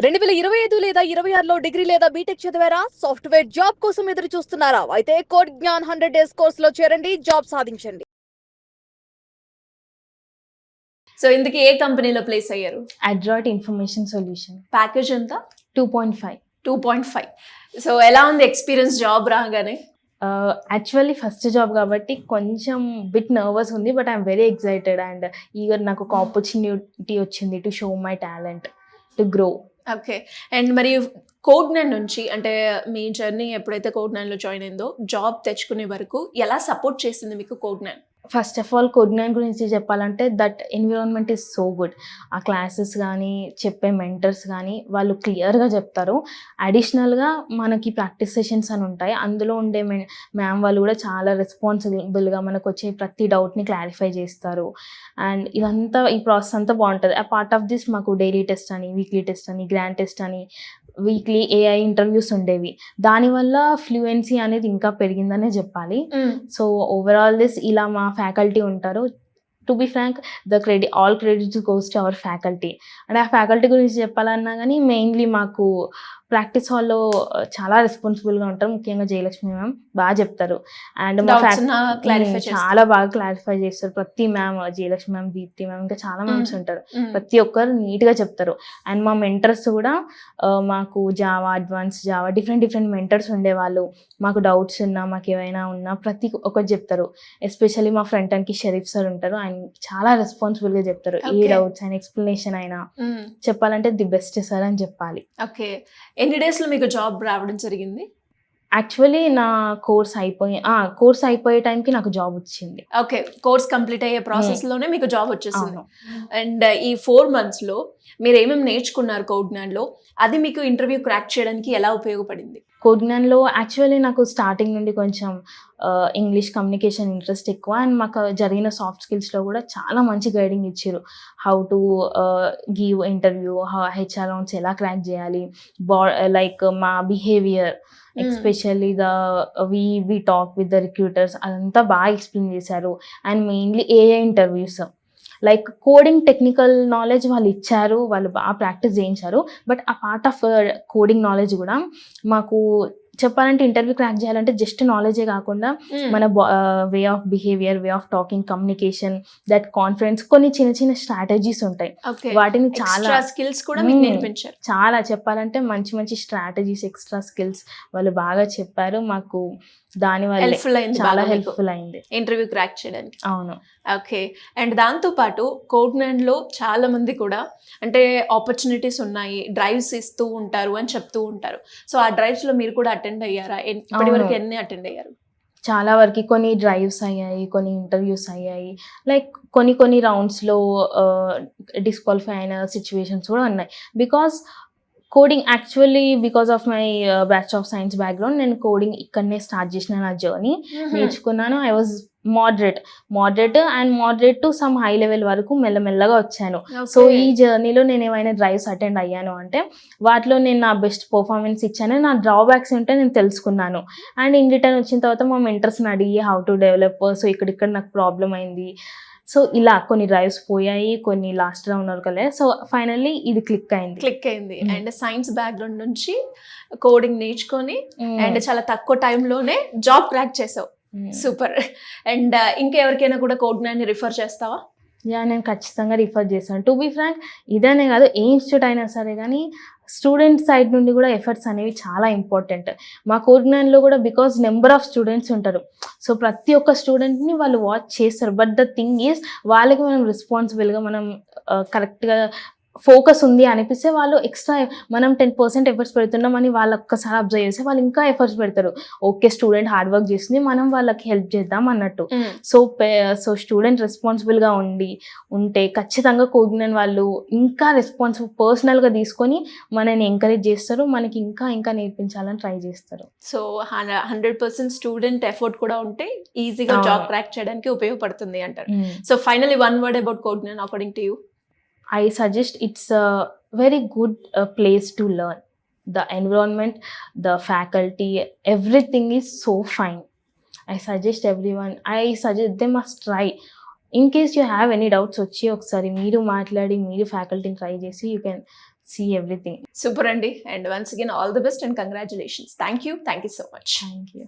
2025 లేదా 26లో డిగ్రీ లేదా బీటెక్ చదివారా? సాఫ్ట్‌వేర్ జాబ్ కోసం ఎదురు చూస్తున్నారా? అయితే కోడ్ జ్ఞాన్ 100 డేస్ కోర్సులో చేరండి, జాబ్ సాధించండి. సో ఇందుకు ఏ కంపెనీలో ప్లేస్ అయ్యారు? అడ్రాయిడ్ ఇన్ఫర్మేషన్ సొల్యూషన్ ప్యాకేజ్ ఎంత? 2.5. 2.5. సో ఎలా ఉంది ఎక్స్పీరియన్స్ జాబ్ రాగానే? యాక్చువల్లీ ఫస్ట్ జాబ్ కాబట్టి కొంచెం బిట్ నర్వస్ ఉంది, but I'm very excited and eager. నాకు ఒక ఆపర్చునిటీ వచ్చింది to show my talent, to grow. Okay. And మరి కోడ్9 నుంచి అంటే మీ జర్నీ ఎప్పుడైతే కోడ్9లో జాయిన్ అయిందో జాబ్ తెచ్చుకునే వరకు ఎలా సపోర్ట్ చేసింది మీకు కోడ్9? ఫస్ట్ ఆఫ్ ఆల్ కోడ్9 గురించి చెప్పాలంటే that environment is so good. ఆ క్లాసెస్ కానీ చెప్పే మెంటర్స్ కానీ వాళ్ళు క్లియర్గా చెప్తారు. అడిషనల్గా మనకి ప్రాక్టీస్ సెషన్స్ అని ఉంటాయి, అందులో ఉండే మ్యామ్ వాళ్ళు కూడా చాలా రెస్పాన్సిబుల్గా మనకు వచ్చే ప్రతి డౌట్ని క్లారిఫై చేస్తారు. అండ్ ఇదంతా ఈ ప్రాసెస్ అంతా బాగుంటుంది. ఆ పార్ట్ ఆఫ్ దిస్ మాకు డైలీ టెస్ట్ అని, వీక్లీ టెస్ట్ అని, గ్రాండ్ టెస్ట్ అని, వీక్లీ ఏఐ ఇంటర్వ్యూస్ ఉండేవి. దానివల్ల ఫ్లూయెన్సీ అనేది ఇంకా పెరిగిందనే చెప్పాలి. సో ఓవరాల్ దిస్ ఇలా మా ఫ్యాకల్టీ ఉంటారు. To be frank, all credits goes to our faculty. అంటే ఆ ఫ్యాకల్టీ గురించి చెప్పాలన్నా కానీ మెయిన్లీ మాకు ప్రాక్టీస్ హాల్లో చాలా రెస్పాన్సిబుల్గా ఉంటారు. ముఖ్యంగా జయలక్ష్మి మ్యామ్ బాగా చెప్తారు అండ్ మా చాలా బాగా క్లారిఫై చేస్తారు. ప్రతి ma'am, Jayalakshmi ma'am, Deepti ma'am, ఇంకా చాలా మ్యామ్స్ ఉంటారు. ప్రతి ఒక్కరు నీట్గా చెప్తారు. అండ్ మా మెంటర్స్ కూడా మాకు Java, advance Java, different mentors ఉండేవాళ్ళు. మాకు డౌట్స్ ఉన్నా, మాకు ఏమైనా ఉన్నా ప్రతి ఒక్కటి చెప్తారు. ఎస్పెషల్లీ మా ఫ్రంట్ ఎండ్కి షరీఫ్ సార్ ఉంటారు. ఆయన చాలా రెస్పాన్సిబుల్గా చెప్తారు. ఏ డౌట్స్ అయినా, ఎక్స్ప్లెనేషన్ అయినా చెప్పాలంటే ది బెస్ట్ సార్ అని చెప్పాలి. ఓకే. ఎన్ని డేస్లో మీకు జాబ్ రావడం జరిగింది? యాక్చువల్లీ నా కోర్స్ అయిపోయే టైంకి నాకు జాబ్ వచ్చింది. ఓకే. కోర్స్ కంప్లీట్ అయ్యే ప్రాసెస్లోనే మీకు జాబ్ వచ్చేసింది. అండ్ ఈ 4 monthsలో మీరు ఏమేమి నేర్చుకున్నారు కోడ్9లో? అది మీకు ఇంటర్వ్యూ క్రాక్ చేయడానికి ఎలా ఉపయోగపడింది? కోడ్9లో యాక్చువల్లీ నాకు స్టార్టింగ్ నుండి కొంచెం ఇంగ్లీష్ కమ్యూనికేషన్ ఇంట్రెస్ట్ ఎక్కువ. అండ్ మాకు జరిగిన సాఫ్ట్ స్కిల్స్లో కూడా చాలా మంచి గైడింగ్ ఇచ్చారు. How to give interview, HR rounds ఎలా క్రాక్ చేయాలి, లైక్ మా behaviour, especially we talk with the recruiters, అదంతా బాగా ఎక్స్ప్లెయిన్ చేశారు. And mainly AI interviews, like coding technical knowledge వాళ్ళు ఇచ్చారు, వాళ్ళు బాగా ప్రాక్టీస్ చేయించారు. బట్ ఆ పార్ట్ ఆఫ్ కోడింగ్ నాలెడ్జ్ కూడా మాకు చెప్పాలంటే ఇంటర్వ్యూ క్రాక్ చేయాలంటే జస్ట్ నాలెడ్జే కాకుండా మన way of behaviour, way of talking, communication, that confidence, కొన్ని చిన్న స్ట్రాటజీస్ ఉంటాయి. వాటిని చాలా స్కిల్స్ కూడా మీకు నేర్పించారు. చాలా చెప్పాలంటే మంచి స్ట్రాటజీస్, ఎక్స్ట్రా స్కిల్స్ వాళ్ళు బాగా చెప్పారు. మాకు దానివల్ల చాలా హెల్ప్ఫుల్ అయింది ఇంటర్వ్యూ క్రాక్ చేయడానికి. అవును. ఓకే. అండ్ దాంతోపాటు కోడ్9లో చాలా మంది కూడా అంటే ఆపర్చునిటీస్ ఉన్నాయి, డ్రైవ్స్ ఇస్తూ ఉంటారు అని చెప్తూ ఉంటారు. సో ఆ డ్రైవ్స్లో మీరు కూడా అటెండ్ అయ్యారా? ఇప్పటి వరకు ఎన్ని అటెండ్ అయ్యారు? చాలా వరకు కొన్ని డ్రైవ్స్ అయ్యాయి, కొన్ని ఇంటర్వ్యూస్ అయ్యాయి. లైక్ కొన్ని రౌండ్స్లో డిస్క్వాలిఫై అయిన సిచ్యువేషన్స్ కూడా ఉన్నాయి. Coding actually because of my batch of science background, నేను కోడింగ్ ఇక్కడనే స్టార్ట్ చేసిన నా జర్నీ. నేర్చుకున్నాను. I was moderate to some high level వరకు మెల్లమెల్లగా వచ్చాను. సో ఈ జర్నీలో నేను ఏమైనా డ్రైవ్స్ అటెండ్ అయ్యాను అంటే వాటిలో నేను నా బెస్ట్ పర్ఫార్మెన్స్ ఇచ్చాను. నా డ్రాబ్యాక్స్ ఉంటే నేను తెలుసుకున్నాను. అండ్ ఇన్ రిటర్న్ వచ్చిన తర్వాత మా మెంటర్స్ని అడిగి హౌ టు డెవలప్, సో ఇక్కడ నాకు ప్రాబ్లం అయింది. సో ఇలా కొన్ని డ్రైవ్స్ పోయాయి, కొన్ని లాస్ట్ రౌండ్ వరకు వెళ్ళాయి. సో ఫైనల్లీ ఇది క్లిక్ అయింది. అండ్ సైన్స్ బ్యాక్గ్రౌండ్ నుంచి కోడింగ్ నేర్చుకొని అండ్ చాలా తక్కువ టైంలోనే జాబ్ క్రాక్ చేసావు. సూపర్. అండ్ ఇంకెవరికైనా కూడా కోడ్9 రిఫర్ చేస్తావా? నేను ఖచ్చితంగా రిఫర్ చేస్తాను. టు బీ ఫ్రాంక్, ఇదనే కాదు, ఏ ఇన్స్టిట్యూట్ అయినా సరే కానీ స్టూడెంట్ సైడ్ నుండి కూడా ఎఫర్ట్స్ అనేవి చాలా ఇంపార్టెంట్. మా కోడ్9లో కూడా బికాజ్ నెంబర్ ఆఫ్ స్టూడెంట్స్ ఉంటారు. సో ప్రతి ఒక్క స్టూడెంట్ని వాళ్ళు వాచ్ చేస్తారు. బట్ ద థింగ్ ఈజ్ వాళ్ళకి మనం రెస్పాన్సిబుల్గా, మనం కరెక్ట్గా ఫోకస్ ఉంది అనిపిస్తే వాళ్ళు ఎక్స్ట్రా మనం 10% ఎఫర్ట్స్ పెడుతున్నామని వాళ్ళు ఒక్కసారి అబ్జర్వ్ చేస్తే వాళ్ళు ఇంకా ఎఫర్ట్స్ పెడతారు. ఓకే, స్టూడెంట్ హార్డ్ వర్క్ చేస్తుంది, మనం వాళ్ళకి హెల్ప్ చేద్దాం అన్నట్టు. సో స్టూడెంట్ రెస్పాన్సిబుల్గా ఉంటే ఖచ్చితంగా కోడ్9 వాళ్ళు ఇంకా పర్సనల్గా తీసుకొని మనని ఎంకరేజ్ చేస్తారు, మనకి ఇంకా నేర్పించాలని ట్రై చేస్తారు. సో 100% స్టూడెంట్ ఎఫర్ట్ కూడా ఉంటే ఈజీగా జాబ్ క్రాక్ చేయడానికి ఉపయోగపడుతుంది అంటారు. So finally one word about కోడ్9 according to you. I suggest it's a very good place to learn. The environment, the faculty, everything is so fine. I suggest they must try. In case you have any doubts, వచ్చి ఒకసారి మీరు మాట్లాడి మీరు ఫ్యాకల్టీని try చేసి you can see everything. Super అండి. And once again all the best and congratulations. Thank you so much. Thank you.